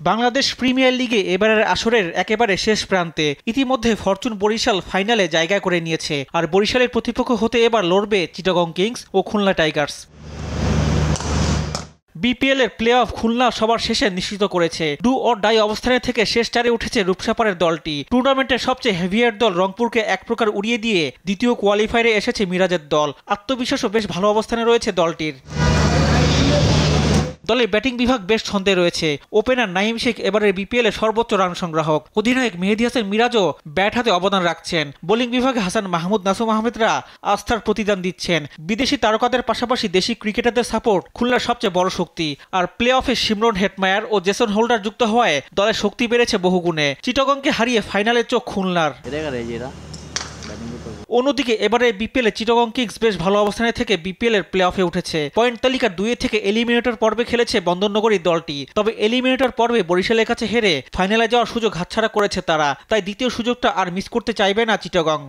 Bangladesh premier লিগে এবারের আসরের একেবারে শেষ প্রান্তে ইতিমধ্যে ফরচুন বরিশাল ফাইনালে জায়গা করে নিয়েছে। আর বরিশালের প্রতিপক্ষ হতে এবার লড়বে চিটাগং কিংস ও খুলনা টাইগার্স। বিপিএল এর প্লে অফ খুলনা সবার শেষে নিশ্চিত করেছে। ডু অর ডাই অবস্থানে থেকে শেষ চারে উঠেছে রূপসাপাড়ের দলটি। টুর্নামেন্টের সবচেয়ে হেভিয়ার দল রংপুরকে এক প্রকার উড়িয়ে দিয়ে দ্বিতীয় কোয়ালিফায়ারে এসেছে মিরাজের দল। আত্মবিশ্বাসও বেশ ভালো অবস্থানে রয়েছে দলটির। দলের ব্যাটিং বিভাগ বেশ ছন্দে রয়েছে। ওপেনার নাঈম শেখ এবারের বিপিএল এর সর্বোচ্চ রান সংগ্রাহক। অধিনায়ক মেহেদী হাসান মিরাজও ব্যাট হাতে অবদান রাখছেন। বোলিং বিভাগে হাসান মাহমুদ, নাসুম আহমেদরা আস্থার প্রতিদান দিচ্ছেন। বিদেশি তারকাদের পাশাপাশি দেশি ক্রিকেটারদের সাপোর্ট খুলনার সবচেয়ে বড় শক্তি। আর প্লে অফে সিমরন হেটমায়ার ও জেসন হোল্ডার যুক্ত হওয়ায় দলের শক্তি বেড়েছে বহুগুণে। চিটাগংকে হারিয়ে ফাইনালে চোখ খুলনার। অন্যদিকে এবারে বিপিএল এ চিটাগং কিংস বেশ ভালো অবস্থানে থেকে বিপিএল এর প্লে অফে উঠেছে। পয়েন্ট তালিকার 2 থেকে এলিমিনেটর পর্বে খেলেছে বন্দরনগরী দলটি। তবে এলিমিনেটর পর্বে বরিশালের কাছে হেরে ফাইনালে যাওয়ার সুযোগ হাতছাড়া করেছে তারা। তাই দ্বিতীয় সুযোগটা আর মিস করতে চাইবে না চিটাগং।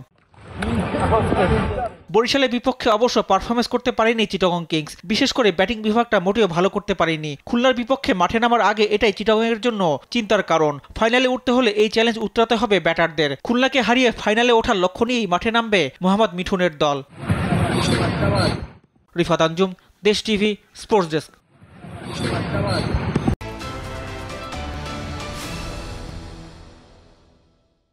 বরিশালের বিপক্ষে অবশ্য পারফরমেন্স করতে পারেনি চিটাগং কিংস। বিশেষ করে ব্যাটিং বিভাগটা মোটেও ভালো করতে পারেনি। খুলনার বিপক্ষে মাঠে নামার আগে এটাই চিটাগং এর জন্য চিন্তার কারণ। ফাইনালে উঠতে হলে এই চ্যালেঞ্জ উতরাতে হবে ব্যাটারদের। খুলনাকে হারিয়ে ফাইনালে ওঠার লক্ষ্য নিয়েই মাঠে নামবে মোহাম্মদ মিঠুনের দল। রিফাত আঞ্জুম, দেশ টিভি, স্পোর্টস ডেস্ক।